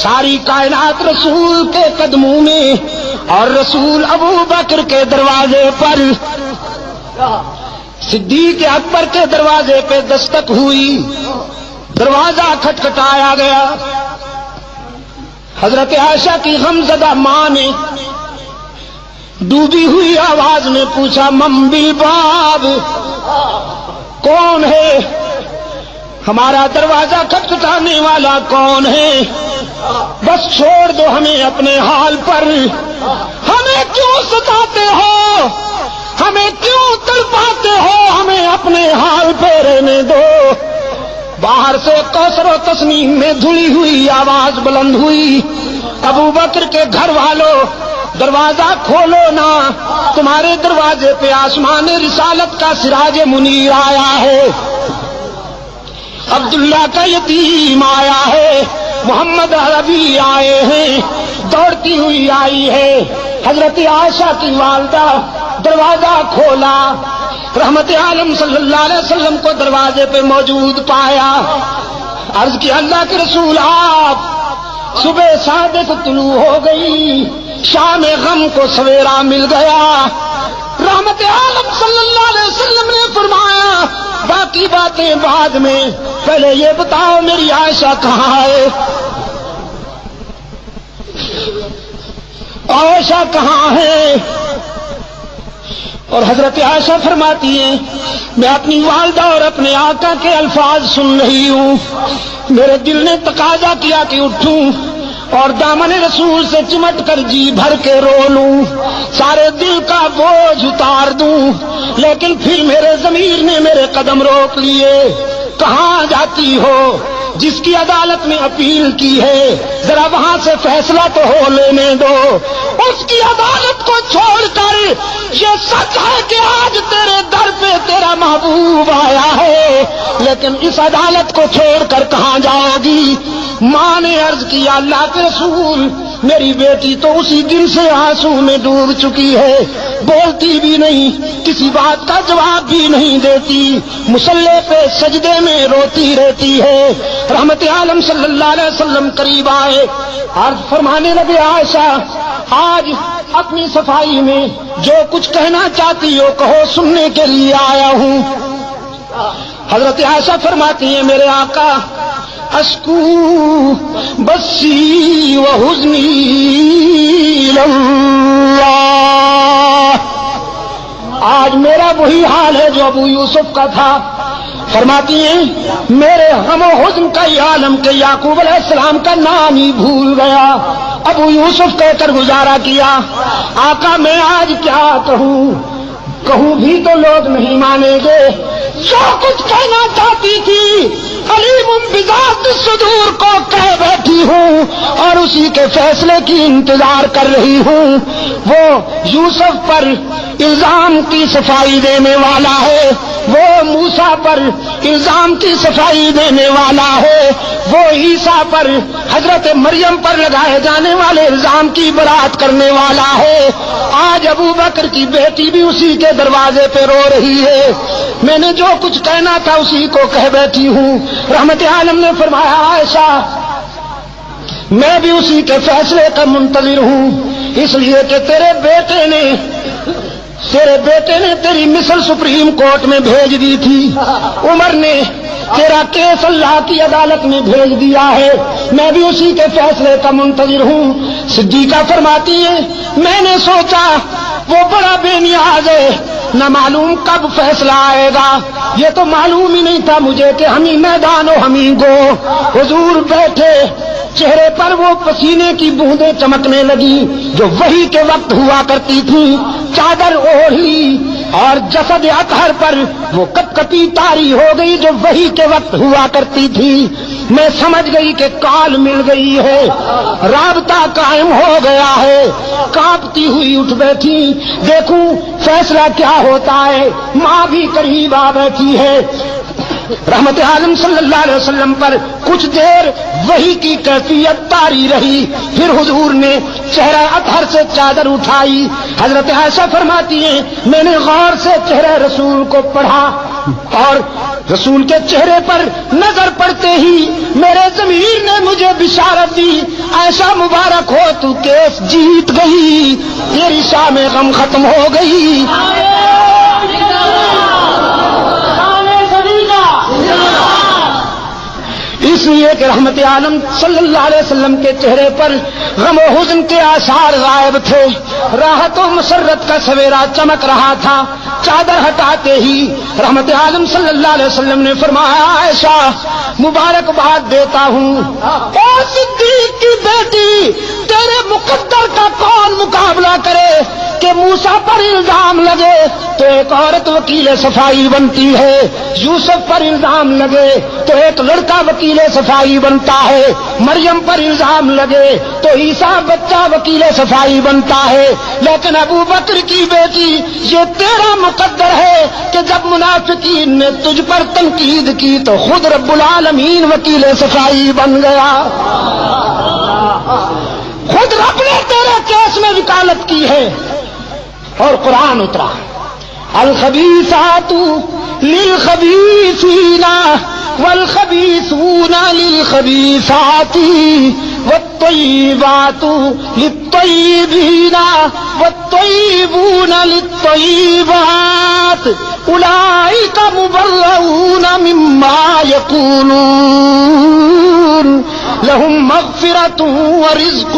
ساری کائنات رسول کے قدموں میں اور رسول ابو بکر کے دروازے پر، صدیق اکبر کے دروازے پہ دستک ہوئی، دروازہ کھٹکھٹایا گیا۔ حضرت عائشہ کی غمزدہ ماں نے ڈوبی ہوئی آواز میں پوچھا، من بالباب، کون ہے؟ ہمارا دروازہ کھٹکھٹانے والا کون ہے؟ بس چھوڑ دو ہمیں اپنے حال پر، ہمیں کیوں ستاتے ہو، ہمیں کیوں تڑپاتے ہو، ہمیں اپنے حال پہ رہنے دو۔ باہر سے کوثر و تسنیم میں دھلی ہوئی آواز بلند ہوئی، ابو بکر کے گھر والوں دروازہ کھولو نا، تمہارے دروازے پہ آسمان رسالت کا سراج منیر آیا ہے، عبداللہ کا یتیم آیا ہے، محمد عربی آئے ہیں، دوڑتی ہوئی آئی ہے۔ حضرت عائشہ کی والدہ دروازہ کھولا، رحمت عالم صلی اللہ علیہ وسلم کو دروازے پہ موجود پایا، عرض کی اللہ کے رسول آپ، صبح صادق طلوع ہو گئی، شام غم کو سویرا مل گیا۔ رحمت عالم صلی اللہ علیہ وسلم نے فرمایا باقی باتیں بعد میں، پہلے یہ بتاؤ میری عائشہ کہاں ہے؟ عائشہ کہاں ہے؟ اور حضرت عائشہ فرماتی ہیں میں اپنی والدہ اور اپنے آقا کے الفاظ سن رہی ہوں، میرے دل نے تقاضا کیا کہ اٹھوں اور دامن رسول سے چمٹ کر جی بھر کے رو لوں، سارے دل کا بوجھ اتار دوں، لیکن پھر میرے ضمیر نے میرے قدم روک لیے۔ کہاں جاتی ہو؟ جس کی عدالت میں اپیل کی ہے ذرا وہاں سے فیصلہ تو ہو لینے دو، اس کی عدالت کو چھوڑ کر یہ سچ ہے کہ آج تیرے در پہ تیرا محبوب آیا ہے، لیکن اس عدالت کو چھوڑ کر کہاں جاؤ گی؟ ماں نے عرض کیا اللہ کے رسول میری بیٹی تو اسی دن سے آنسو میں ڈوب چکی ہے، بولتی بھی نہیں، کسی بات کا جواب بھی نہیں دیتی، مصلی پہ سجدے میں روتی رہتی ہے۔ رحمت عالم صلی اللہ علیہ وسلم قریب آئے، عرض فرمانے لگے عائشہ آج اپنی صفائی میں جو کچھ کہنا چاہتی ہو کہو، سننے کے لیے آیا ہوں۔ حضرت عائشہ فرماتی ہیں میرے آقا اشکو بسی و حزنی اللہ، آج میرا وہی حال ہے جو ابو یوسف کا تھا۔ فرماتی ہیں میرے غم و حزن کا یہ عالم کہ یعقوب علیہ السلام کا نام ہی بھول گیا، ابو یوسف کہہ کر گزارا کیا۔ آقا میں آج کیا کہوں بھی تو لوگ نہیں مانیں گے، جو کچھ کہنا چاہتی تھی علیم بذات الصدور کو کہہ بیٹھی ہوں اور اسی کے فیصلے کی انتظار کر رہی ہوں۔ وہ یوسف پر الزام کی صفائی دینے والا ہے، وہ موسیٰ پر الزام کی صفائی دینے والا ہے، وہ عیسیٰ پر حضرت مریم پر لگائے جانے والے الزام کی برات کرنے والا ہے۔ آج ابو بکر کی بیٹی بھی اسی کے دروازے پہ رو رہی ہے، میں نے جو کچھ کہنا تھا اسی کو کہہ بیٹھی ہوں۔ رحمت عالم نے فرمایا عائشہ میں بھی اسی کے فیصلے کا منتظر ہوں، اس لیے کہ تیرے بیٹے نے تیری مثل سپریم کورٹ میں بھیج دی تھی، عمر نے تیرا کیس اللہ کی عدالت میں بھیج دیا ہے، میں بھی اسی کے فیصلے کا منتظر ہوں۔ صدیقہ فرماتی ہے میں نے سوچا وہ بڑا بے نیاز ہے، نہ معلوم کب فیصلہ آئے گا، یہ تو معلوم ہی نہیں تھا مجھے کہ ہمیں میدان و ہمیں گو۔ حضور بیٹھے، چہرے پر وہ پسینے کی بوندیں چمکنے لگی جو وحی کے وقت ہوا کرتی تھی، چادر اوڑھی اور جسد اطہر پر وہ کپکپی طاری ہو گئی جو وحی کے وقت ہوا کرتی تھی۔ میں سمجھ گئی کہ کال مل گئی ہے، رابطہ قائم ہو گیا ہے، کانپتی ہوئی اٹھ بیٹھی، دیکھوں فیصلہ کیا ہوتا ہے۔ ماں بھی قریب آ بیٹھی ہے۔ رحمت عالم صلی اللہ علیہ وسلم پر کچھ دیر وحی کی کیفیت طاری رہی، پھر حضور نے چہرہ اطہر سے چادر اٹھائی۔ حضرت عائشہ فرماتی ہیں میں نے غور سے چہرہ رسول کو پڑھا، اور رسول کے چہرے پر نظر پڑتے ہی میرے ضمیر نے مجھے بشارت دی، ایسا مبارک ہو تو کیس جیت گئی، تیری شام غم ختم ہو گئی۔ اس لیے کہ رحمت عالم صلی اللہ علیہ وسلم کے چہرے پر غم و حزن کے آثار غائب تھے، راحت و مسرت کا سویرا چمک رہا تھا۔ چادر ہٹاتے ہی رحمت عالم صلی اللہ علیہ وسلم نے فرمایا، عائشہ مبارکباد دیتا ہوں، اے صدیق کی بیٹی، تیرے مقدر کا کون مقابلہ کرے کہ موسیٰ پر الزام لگے تو ایک عورت وکیل صفائی بنتی ہے، یوسف پر الزام لگے تو ایک لڑکا وکیل صفائی بنتا ہے، مریم پر الزام لگے تو عیسیٰ بچہ وکیل صفائی بنتا ہے، لیکن ابو بکر کی بیٹی یہ تیرا مقدر ہے کہ جب منافقین نے تجھ پر تنقید کی تو خود رب العالمین وکیل صفائی بن گیا، خود رب نے تیرے کیس میں وکالت کی ہے۔ اور قرآن اترا، الخبیثات للخبیثین والخبیثون للخبیثات والطیبات للطیبین والطیبون للطیبات اولئک مبرؤون مما یقولون لهم مغفرۃ ورزق